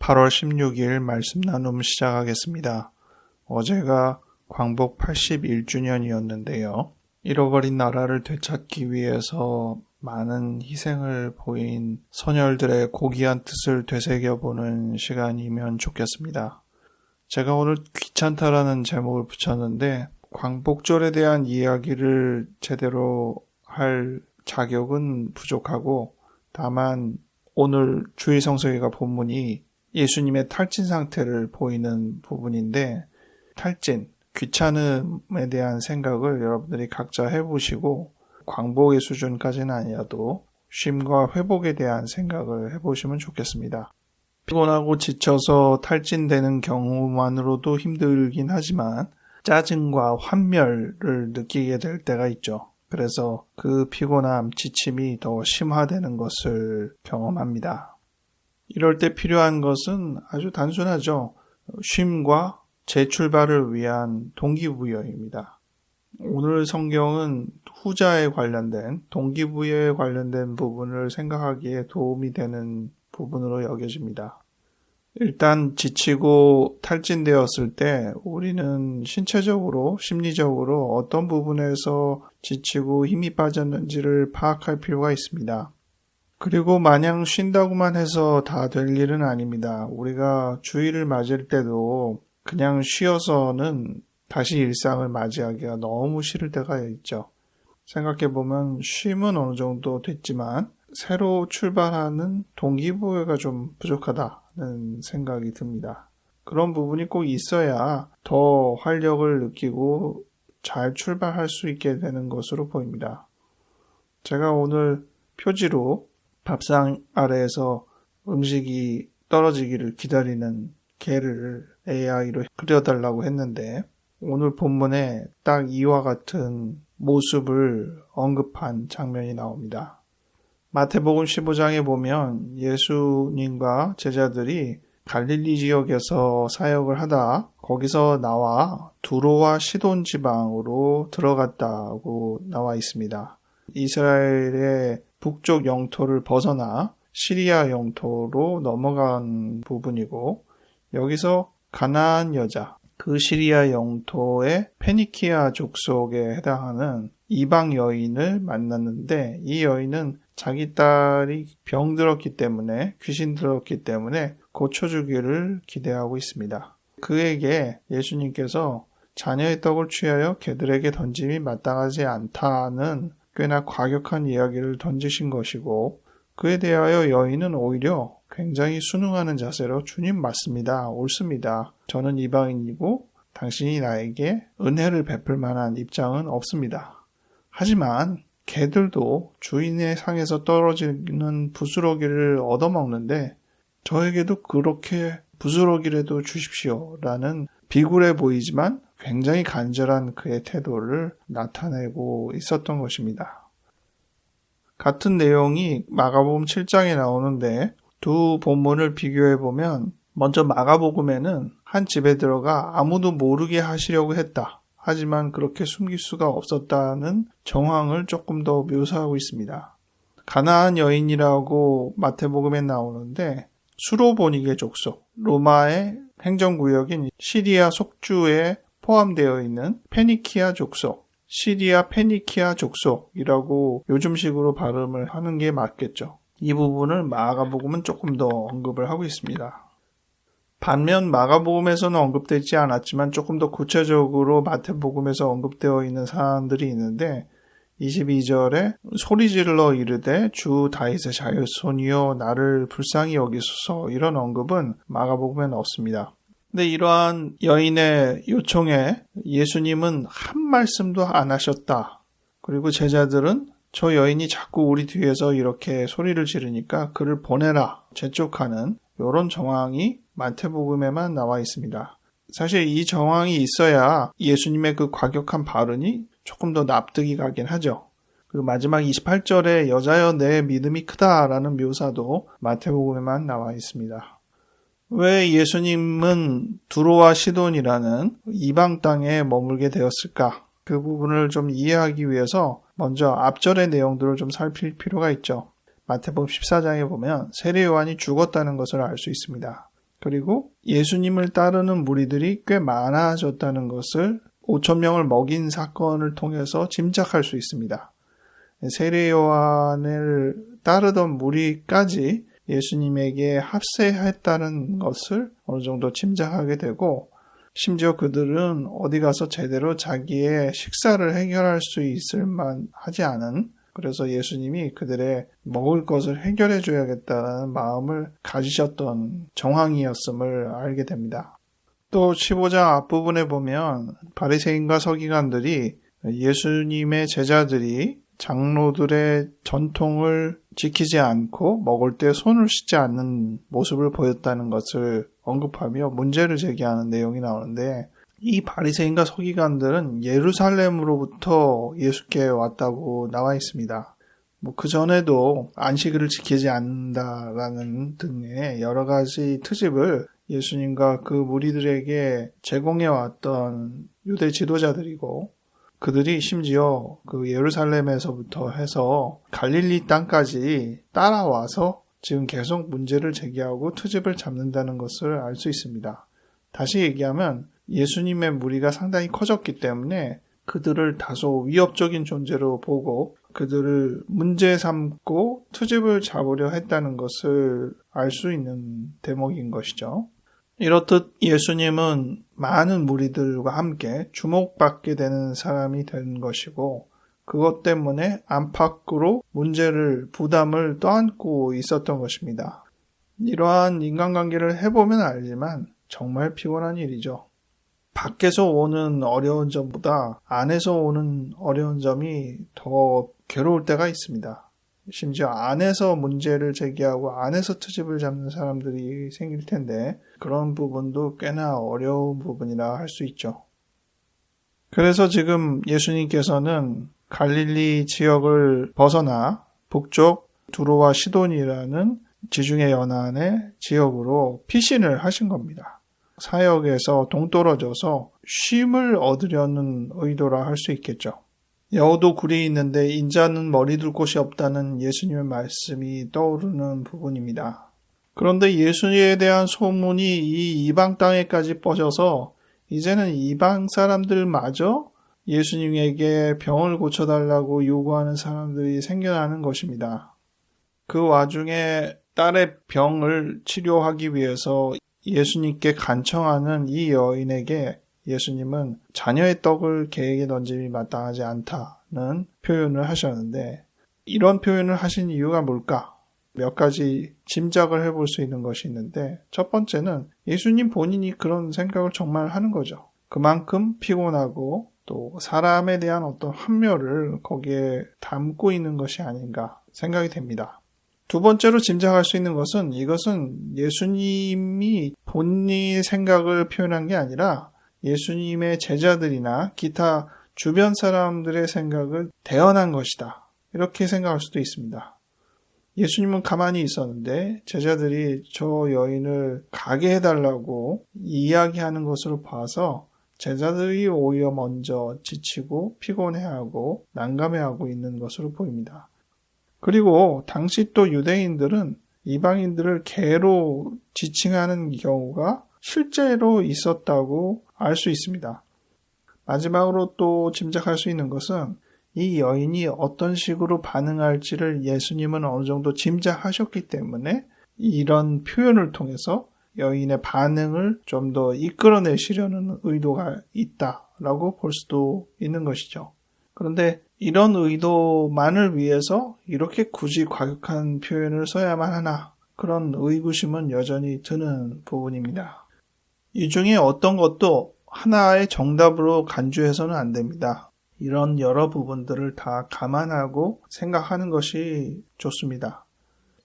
8월 16일 말씀 나눔 시작하겠습니다. 어제가 광복 81주년이었는데요. 잃어버린 나라를 되찾기 위해서 많은 희생을 보인 선열들의 고귀한 뜻을 되새겨보는 시간이면 좋겠습니다. 제가 오늘 귀찮다라는 제목을 붙였는데 광복절에 대한 이야기를 제대로 할 자격은 부족하고, 다만 오늘 주일 성서기가 본문이 예수님의 탈진 상태를 보이는 부분인데, 탈진, 귀찮음에 대한 생각을 여러분들이 각자 해보시고 광복의 수준까지는 아니어도 쉼과 회복에 대한 생각을 해보시면 좋겠습니다. 피곤하고 지쳐서 탈진되는 경우만으로도 힘들긴 하지만 짜증과 환멸을 느끼게 될 때가 있죠. 그래서 그 피곤함, 지침이 더 심화되는 것을 경험합니다. 이럴 때 필요한 것은 아주 단순하죠. 쉼과 재출발을 위한 동기부여입니다. 오늘 성경은 후자에 관련된, 동기부여에 관련된 부분을 생각하기에 도움이 되는 부분으로 여겨집니다. 일단 지치고 탈진되었을 때 우리는 신체적으로, 심리적으로 어떤 부분에서 지치고 힘이 빠졌는지를 파악할 필요가 있습니다. 그리고 마냥 쉰다고만 해서 다 될 일은 아닙니다. 우리가 주일을 맞을 때도 그냥 쉬어서는 다시 일상을 맞이하기가 너무 싫을 때가 있죠. 생각해보면 쉼은 어느 정도 됐지만 새로 출발하는 동기부여가 좀 부족하다는 생각이 듭니다. 그런 부분이 꼭 있어야 더 활력을 느끼고 잘 출발할 수 있게 되는 것으로 보입니다. 제가 오늘 표지로 밥상 아래에서 음식이 떨어지기를 기다리는 개를 AI로 그려달라고 했는데, 오늘 본문에 딱 이와 같은 모습을 언급한 장면이 나옵니다. 마태복음 15장에 보면 예수님과 제자들이 갈릴리 지역에서 사역을 하다 거기서 나와 두로와 시돈 지방으로 들어갔다고 나와 있습니다. 이스라엘의 북쪽 영토를 벗어나 시리아 영토로 넘어간 부분이고, 여기서 가나안 여자, 그 시리아 영토의 페니키아 족속에 해당하는 이방 여인을 만났는데, 이 여인은 자기 딸이 병들었기 때문에, 귀신 들었기 때문에 고쳐주기를 기대하고 있습니다. 그에게 예수님께서 자녀의 떡을 취하여 개들에게 던짐이 마땅하지 않다는 꽤나 과격한 이야기를 던지신 것이고, 그에 대하여 여인은 오히려 굉장히 순응하는 자세로 주님 맞습니다. 옳습니다. 저는 이방인이고 당신이 나에게 은혜를 베풀 만한 입장은 없습니다. 하지만 개들도 주인의 상에서 떨어지는 부스러기를 얻어먹는데 저에게도 그렇게 부스러기라도 주십시오 라는 비굴해 보이지만 굉장히 간절한 그의 태도를 나타내고 있었던 것입니다. 같은 내용이 마가복음 7장에 나오는데 두 본문을 비교해보면, 먼저 마가복음에는 한 집에 들어가 아무도 모르게 하시려고 했다. 하지만 그렇게 숨길 수가 없었다는 정황을 조금 더 묘사하고 있습니다. 가나안 여인이라고 마태복음에 나오는데 수로보니게 족속, 로마의 행정구역인 시리아 속주에 포함되어 있는 페니키아 족속, 시리아 페니키아 족속이라고 요즘식으로 발음을 하는 게 맞겠죠. 이 부분을 마가복음은 조금 더 언급을 하고 있습니다. 반면 마가복음에서는 언급되지 않았지만 조금 더 구체적으로 마태복음에서 언급되어 있는 사안들이 있는데, 22절에 소리 질러 이르되 주 다윗의 자손이여 나를 불쌍히 여기소서, 이런 언급은 마가복음에는 없습니다. 근데 이러한 여인의 요청에 예수님은 한 말씀도 안 하셨다. 그리고 제자들은 저 여인이 자꾸 우리 뒤에서 이렇게 소리를 지르니까 그를 보내라, 재촉하는 이런 정황이 마태복음에만 나와 있습니다. 사실 이 정황이 있어야 예수님의 그 과격한 발언이 조금 더 납득이 가긴 하죠. 그리고 마지막 28절에 여자여 내 믿음이 크다라는 묘사도 마태복음에만 나와 있습니다. 왜 예수님은 두로와 시돈이라는 이방 땅에 머물게 되었을까? 그 부분을 좀 이해하기 위해서 먼저 앞절의 내용들을 좀 살필 필요가 있죠. 마태복음 14장에 보면 세례 요한이 죽었다는 것을 알 수 있습니다. 그리고 예수님을 따르는 무리들이 꽤 많아졌다는 것을 5천 명을 먹인 사건을 통해서 짐작할 수 있습니다. 세례 요한을 따르던 무리까지 예수님에게 합세했다는 것을 어느 정도 짐작하게 되고, 심지어 그들은 어디 가서 제대로 자기의 식사를 해결할 수 있을 만하지 않은, 그래서 예수님이 그들의 먹을 것을 해결해 줘야겠다는 마음을 가지셨던 정황이었음을 알게 됩니다. 또 15장 앞부분에 보면 바리새인과 서기관들이 예수님의 제자들이 장로들의 전통을 지키지 않고 먹을 때 손을 씻지 않는 모습을 보였다는 것을 언급하며 문제를 제기하는 내용이 나오는데, 이 바리새인과 서기관들은 예루살렘으로부터 예수께 왔다고 나와 있습니다. 그 전에도 안식일을 지키지 않는다라는 등의 여러 가지 트집을 예수님과 그 무리들에게 제공해 왔던 유대 지도자들이고, 그들이 심지어 그 예루살렘에서부터 해서 갈릴리 땅까지 따라와서 지금 계속 문제를 제기하고 트집을 잡는다는 것을 알 수 있습니다. 다시 얘기하면 예수님의 무리가 상당히 커졌기 때문에 그들을 다소 위협적인 존재로 보고 그들을 문제 삼고 트집을 잡으려 했다는 것을 알 수 있는 대목인 것이죠. 이렇듯 예수님은 많은 무리들과 함께 주목받게 되는 사람이 된 것이고, 그것 때문에 안팎으로 부담을 떠안고 있었던 것입니다. 이러한 인간관계를 해보면 알지만 정말 피곤한 일이죠. 밖에서 오는 어려운 점보다 안에서 오는 어려운 점이 더 괴로울 때가 있습니다. 심지어 안에서 문제를 제기하고 안에서 트집을 잡는 사람들이 생길 텐데, 그런 부분도 꽤나 어려운 부분이라 할 수 있죠. 그래서 지금 예수님께서는 갈릴리 지역을 벗어나 북쪽 두로와 시돈이라는 지중해 연안의 지역으로 피신을 하신 겁니다. 사역에서 동떨어져서 쉼을 얻으려는 의도라 할 수 있겠죠. 여우도 굴이 있는데 인자는 머리 둘 곳이 없다는 예수님의 말씀이 떠오르는 부분입니다. 그런데 예수님에 대한 소문이 이 이방 땅에까지 뻗어서 이제는 이방 사람들마저 예수님에게 병을 고쳐달라고 요구하는 사람들이 생겨나는 것입니다. 그 와중에 딸의 병을 치료하기 위해서 예수님께 간청하는 이 여인에게 예수님은 자녀의 떡을 개에게 던짐이 마땅하지 않다는 표현을 하셨는데, 이런 표현을 하신 이유가 뭘까? 몇 가지 짐작을 해볼 수 있는 것이 있는데, 첫 번째는 예수님 본인이 그런 생각을 정말 하는 거죠. 그만큼 피곤하고 또 사람에 대한 어떤 환멸을 거기에 담고 있는 것이 아닌가 생각이 됩니다. 두 번째로 짐작할 수 있는 것은, 이것은 예수님이 본인의 생각을 표현한 게 아니라 예수님의 제자들이나 기타 주변 사람들의 생각을 대언한 것이다, 이렇게 생각할 수도 있습니다. 예수님은 가만히 있었는데 제자들이 저 여인을 가게 해달라고 이야기하는 것으로 봐서 제자들이 오히려 먼저 지치고 피곤해하고 난감해하고 있는 것으로 보입니다. 그리고 당시 또 유대인들은 이방인들을 개로 지칭하는 경우가 실제로 있었다고 알 수 있습니다. 마지막으로 또 짐작할 수 있는 것은, 이 여인이 어떤 식으로 반응할지를 예수님은 어느 정도 짐작하셨기 때문에 이런 표현을 통해서 여인의 반응을 좀 더 이끌어내시려는 의도가 있다라고 볼 수도 있는 것이죠. 그런데 이런 의도만을 위해서 이렇게 굳이 과격한 표현을 써야만 하나, 그런 의구심은 여전히 드는 부분입니다. 이 중에 어떤 것도 하나의 정답으로 간주해서는 안 됩니다. 이런 여러 부분들을 다 감안하고 생각하는 것이 좋습니다.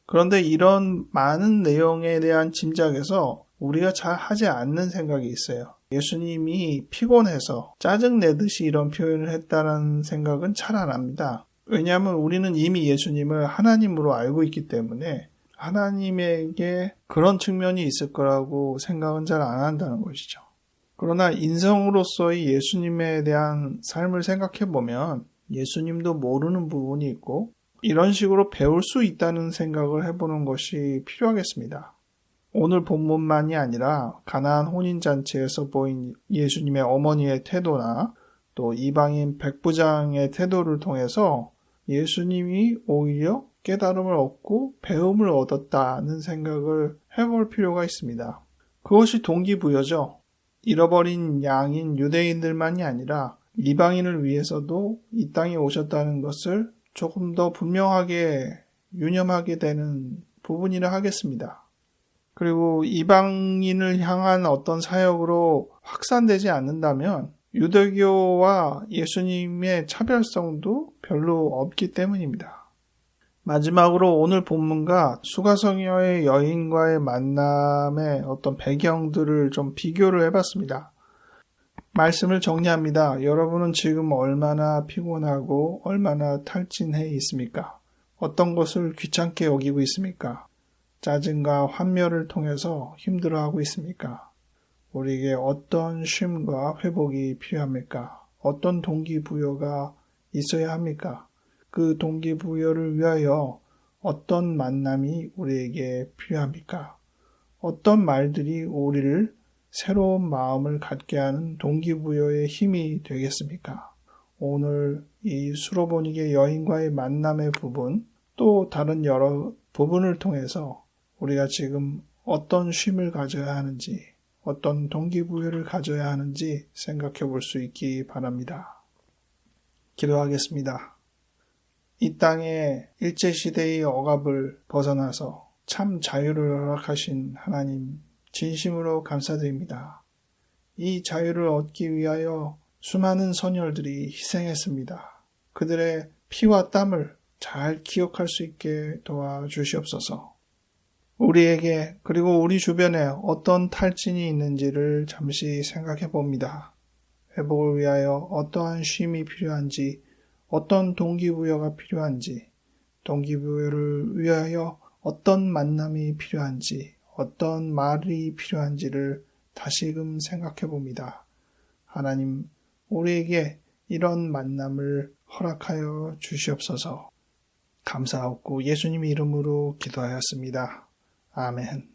그런데 이런 많은 내용에 대한 짐작에서 우리가 잘 하지 않는 생각이 있어요. 예수님이 피곤해서 짜증내듯이 이런 표현을 했다는 생각은 잘 안 합니다. 왜냐하면 우리는 이미 예수님을 하나님으로 알고 있기 때문에 하나님에게 그런 측면이 있을 거라고 생각은 잘 안 한다는 것이죠. 그러나 인성으로서의 예수님에 대한 삶을 생각해 보면 예수님도 모르는 부분이 있고 이런 식으로 배울 수 있다는 생각을 해보는 것이 필요하겠습니다. 오늘 본문만이 아니라 가나안 혼인잔치에서 보인 예수님의 어머니의 태도나 또 이방인 백부장의 태도를 통해서 예수님이 오히려 깨달음을 얻고 배움을 얻었다는 생각을 해볼 필요가 있습니다. 그것이 동기부여죠. 잃어버린 양인 유대인들만이 아니라 이방인을 위해서도 이 땅에 오셨다는 것을 조금 더 분명하게 유념하게 되는 부분이라 하겠습니다. 그리고 이방인을 향한 어떤 사역으로 확산되지 않는다면 유대교와 예수님의 차별성도 별로 없기 때문입니다. 마지막으로 오늘 본문과 수가성녀의 여인과의 만남의 어떤 배경들을 좀 비교를 해봤습니다. 말씀을 정리합니다. 여러분은 지금 얼마나 피곤하고 얼마나 탈진해 있습니까? 어떤 것을 귀찮게 여기고 있습니까? 짜증과 환멸을 통해서 힘들어하고 있습니까? 우리에게 어떤 쉼과 회복이 필요합니까? 어떤 동기부여가 있어야 합니까? 그 동기부여를 위하여 어떤 만남이 우리에게 필요합니까? 어떤 말들이 우리를 새로운 마음을 갖게 하는 동기부여의 힘이 되겠습니까? 오늘 이 수로보니게 여인과의 만남의 부분, 또 다른 여러 부분을 통해서 우리가 지금 어떤 쉼을 가져야 하는지, 어떤 동기부여를 가져야 하는지 생각해 볼 수 있기 바랍니다. 기도하겠습니다. 이 땅의 일제시대의 억압을 벗어나서 참 자유를 허락하신 하나님, 진심으로 감사드립니다. 이 자유를 얻기 위하여 수많은 선열들이 희생했습니다. 그들의 피와 땀을 잘 기억할 수 있게 도와주시옵소서. 우리에게 그리고 우리 주변에 어떤 탈진이 있는지를 잠시 생각해 봅니다. 회복을 위하여 어떠한 쉼이 필요한지, 어떤 동기부여가 필요한지, 동기부여를 위하여 어떤 만남이 필요한지, 어떤 말이 필요한지를 다시금 생각해 봅니다. 하나님, 우리에게 이런 만남을 허락하여 주시옵소서. 감사하고 예수님 이름으로 기도하였습니다. 아멘.